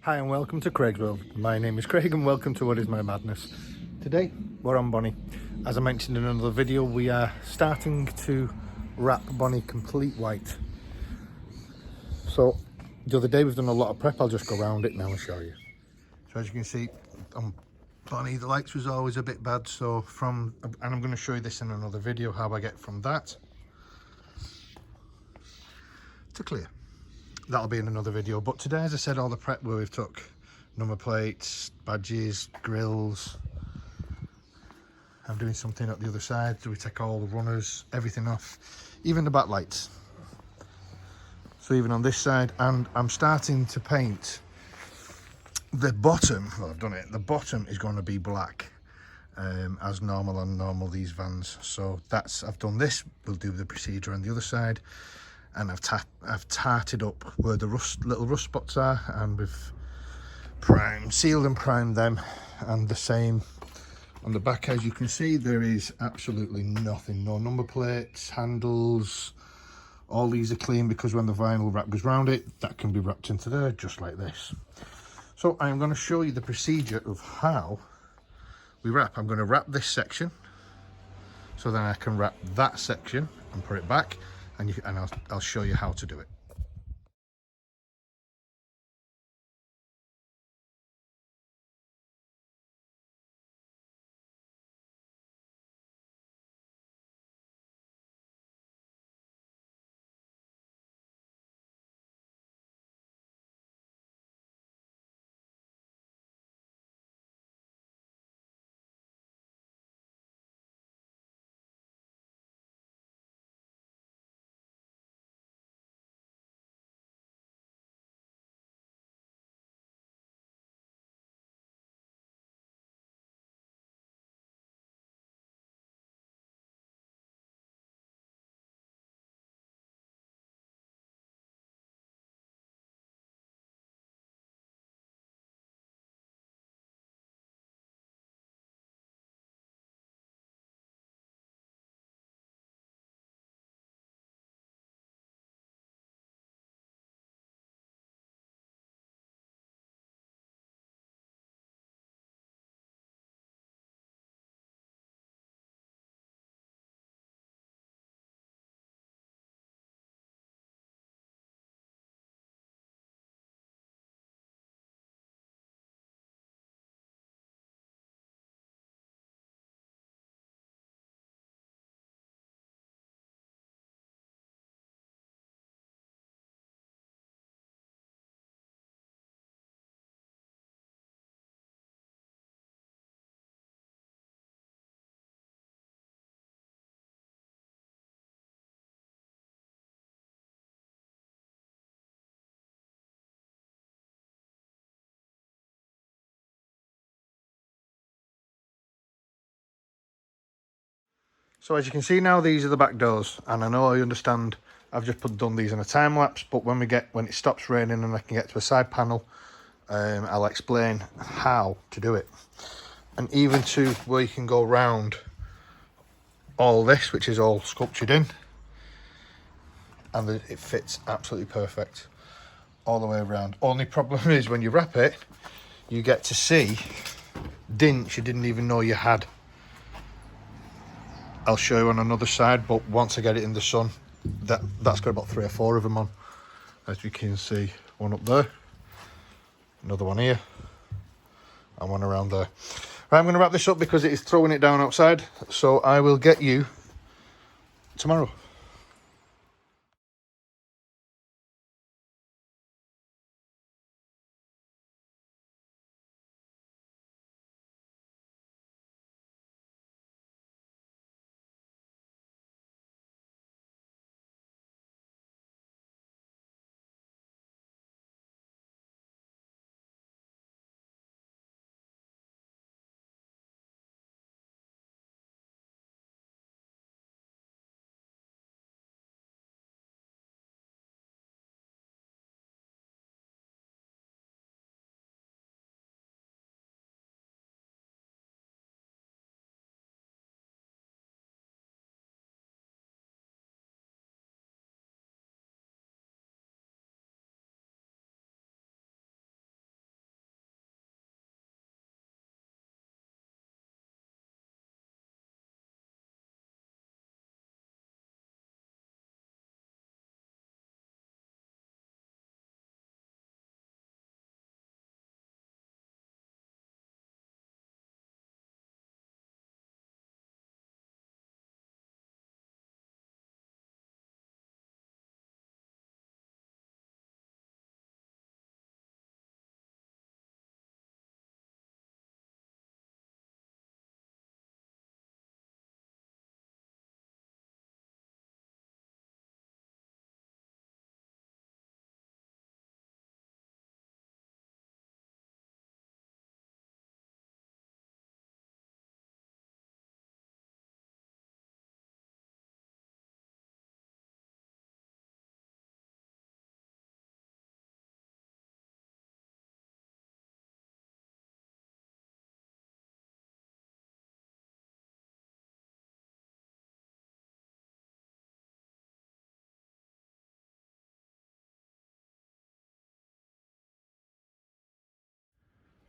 Hi and welcome to Craig's World. My name is Craig and welcome to What Is My Madness. Today we're on Bonnie. As I mentioned in another video, we are starting to wrap Bonnie complete white. So the other day we've done a lot of prep. I'll just go around it now and show you. So as you can see on Bonnie, the lights was always a bit bad, and I'm going to show you this in another video, how I get from that to clear. That'll be in another video, but today, as I said, all the prep where we've took number plates, badges, grills. I'm doing something at the other side, so we take all the runners, everything off, even the backlights. So even on this side, and I'm starting to paint the bottom. Well, I've done it. The bottom is going to be black, as normal on normal these vans. So I've done this. We'll do the procedure on the other side. And I've tarted up where the little rust spots are, and we've sealed and primed them. And the same on the back. As you can see, there is absolutely nothing, no number plates, handles. All these are clean because when the vinyl wrap goes around it, that can be wrapped into there just like this. So I'm going to show you the procedure of how we wrap. I'm going to wrap this section, so then I can wrap that section and put it back. And I'll show you how to do it. So as you can see now, these are the back doors, and I know I understand I've just done these in a time lapse, but when it stops raining and I can get to a side panel, I'll explain how to do it, and even to where you can go round all this, which is all sculptured in, and it fits absolutely perfect all the way around. Only problem is when you wrap it, you get to see dints you didn't even know you had. I'll show you on another side, but once I get it in the sun, that's got about 3 or 4 of them on. As you can see, one up there, another one here, and one around there. Right, I'm going to wrap this up because it is throwing it down outside, so I will get you tomorrow.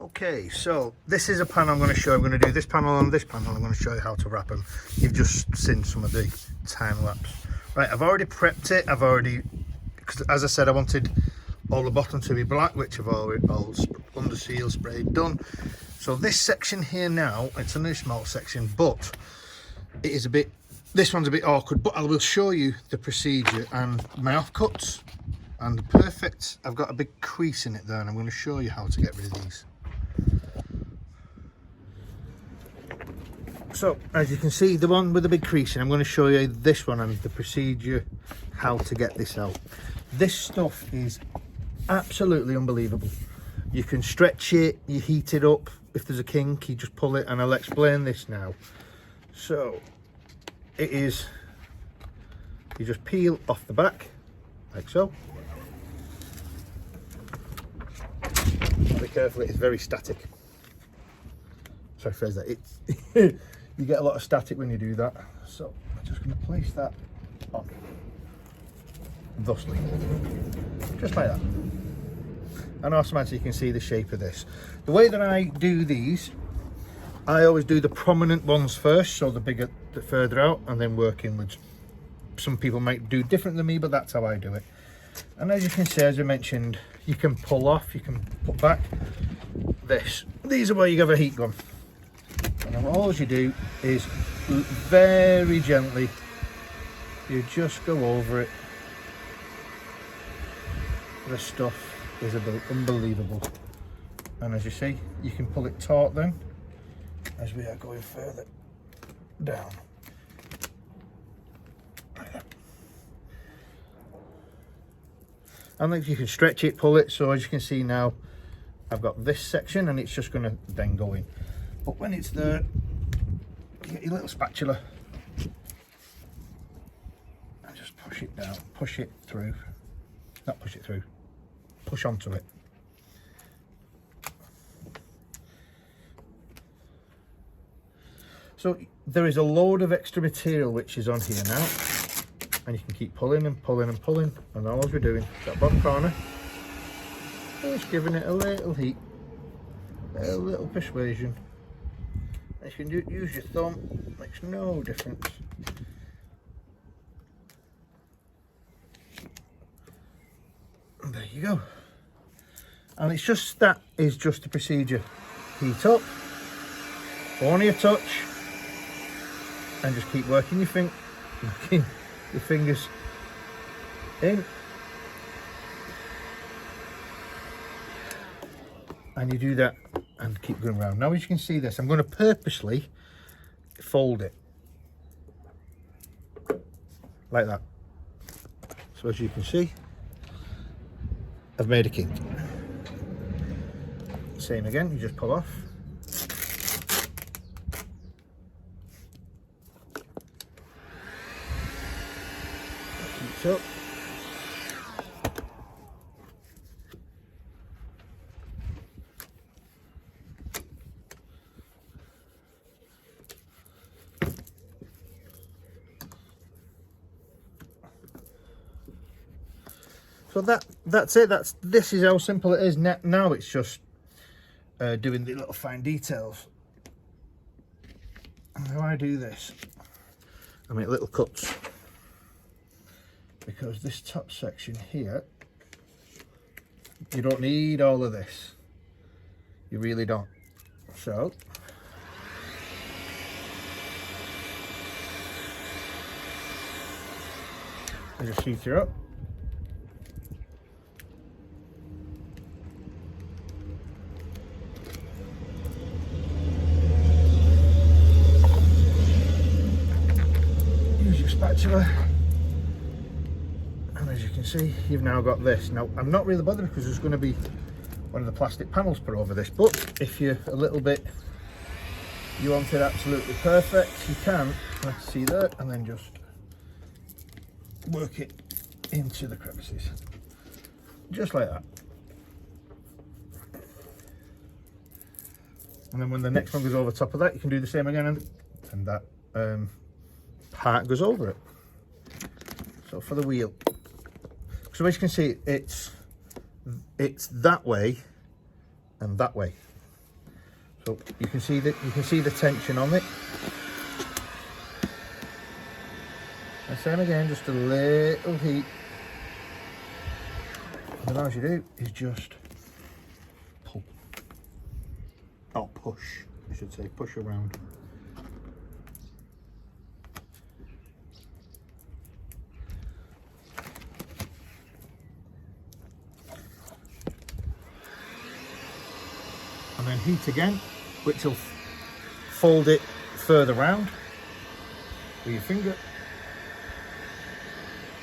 Okay, so this is a panel I'm going to show. I'm going to do this panel and this panel. I'm going to show you how to wrap them. You've just seen some of the time lapse. Right, I've already prepped it. Because as I said, I wanted all the bottom to be black, which I've already all under seal sprayed done. So this section here now, it's a new small section, but it is this one's a bit awkward, but I will show you the procedure and my offcuts and the perfect. I've got a big crease in it there, and I'm going to show you how to get rid of these. So as you can see, the one with the big crease, and I'm going to show you this one and the procedure how to get this out. This stuff is absolutely unbelievable. You can stretch it, you heat it up. If there's a kink, you just pull it, and I'll explain this now. So it is, you just peel off the back like so. Be careful, it is very static. Sorry, phrase that. You get a lot of static when you do that. So I'm just going to place that on, thusly, just like that. And automatically you can see the shape of this. The way that I do these, I always do the prominent ones first, so the bigger, the further out, and then work inwards. Some people might do different than me, but that's how I do it. And as you can see, as I mentioned, you can pull off, you can put back this. These are where you have a heat gun. And then all you do is very gently, you just go over it. The stuff is unbelievable. And as you see, you can pull it taut then, as we are going further down. Like that. And then you can stretch it, pull it, so as you can see now, I've got this section and it's just going to then go in. But when it's there, you get your little spatula and just push it down, push it through, not push it through, push onto it. So there is a load of extra material which is on here now, and you can keep pulling and pulling and pulling, and all we're doing, that bottom corner, just giving it a little heat, a little persuasion. You can use your thumb, makes no difference. And there you go. And it's just, that is just the procedure. Heat up, only a touch, and just keep working your fingers in. And you do that and keep going around. Now as you can see this, I'm going to purposely fold it like that. So as you can see, I've made a kink. Same again, you just pull off. Keeps up. So that's it. This is how simple it is. Now it's just doing the little fine details. And how I do this, I make little cuts, because this top section here, you don't need all of this. You really don't. So I just sheath her up. Spatula, and as you can see, you've now got this. Now I'm not really bothered because there's going to be one of the plastic panels put over this, but if you're a little bit, you want it absolutely perfect, you can, let's see that, and then just work it into the crevices, just like that. And then when the next one goes over top of that, you can do the same again, and that part goes over it. So for the wheel, so as you can see, it's that way and that way. So you can see the tension on it. And same again, just a little heat. And then all you do is just pull. Or push, I should say, push around. And then heat again, which will fold it further round with your finger.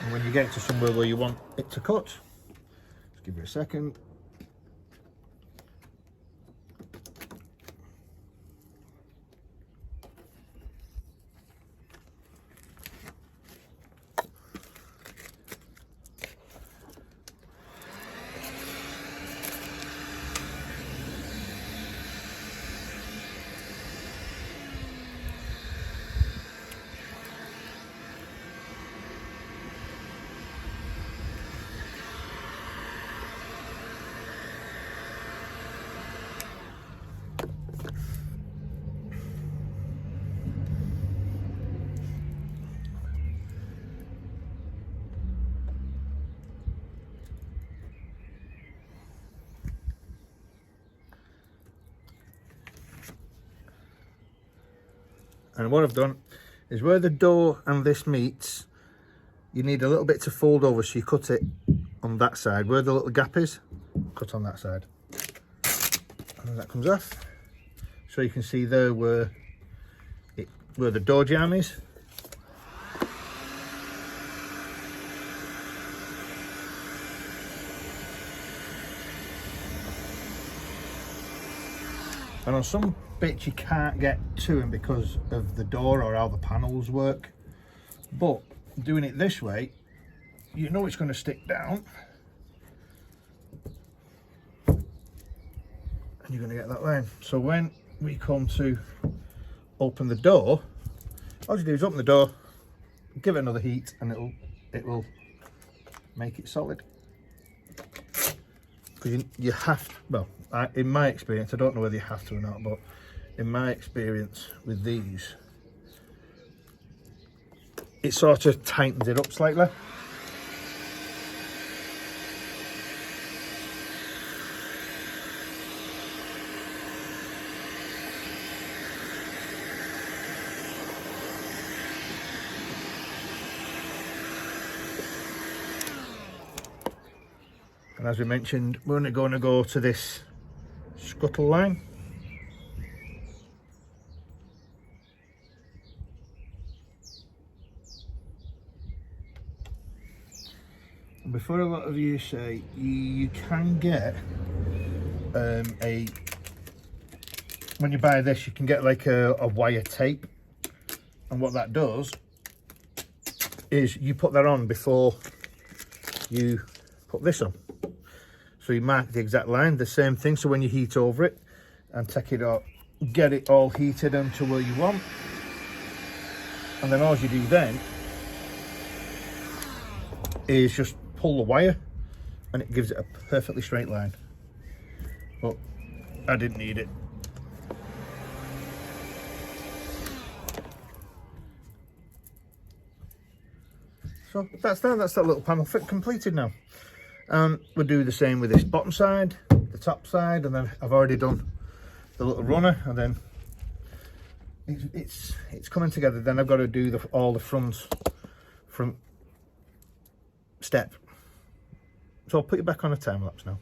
And when you get to somewhere where you want it to cut, just give it a second. And what I've done is where the door and this meets, you need a little bit to fold over, so you cut it on that side. Where the little gap is, cut on that side. And then that comes off. So you can see there where the door jamb is. And on some bits you can't get to them because of the door or how the panels work. But doing it this way, you know it's going to stick down. And you're going to get that line. So when we come to open the door, all you do is open the door, give it another heat, and it will make it solid. Because you have to, well, in my experience, I don't know whether you have to or not, but in my experience with these, it sort of tightens it up slightly. And as we mentioned, we're only going to go to this scuttle line. And before a lot of you say, you can get when you buy this, you can get like a wire tape. And what that does is you put that on before you put this on. So you mark the exact line, the same thing. So when you heat over it and take it out, get it all heated into where you want. And then all you do then is just pull the wire and it gives it a perfectly straight line. But I didn't need it. So that's that little panel fit completed now. And we'll do the same with this bottom side, the top side, and then I've already done the little runner, and then it's coming together. Then I've got to do all the front step. So I'll put you back on a time lapse now.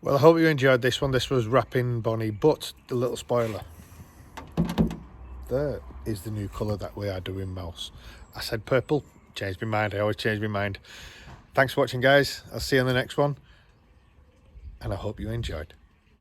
Well, I hope you enjoyed this one. This was Wrapping Bonnie, but the little spoiler, there is the new colour that we are doing mouse. I said purple, changed my mind. I always change my mind. Thanks for watching, guys. I'll see you on the next one, and I hope you enjoyed.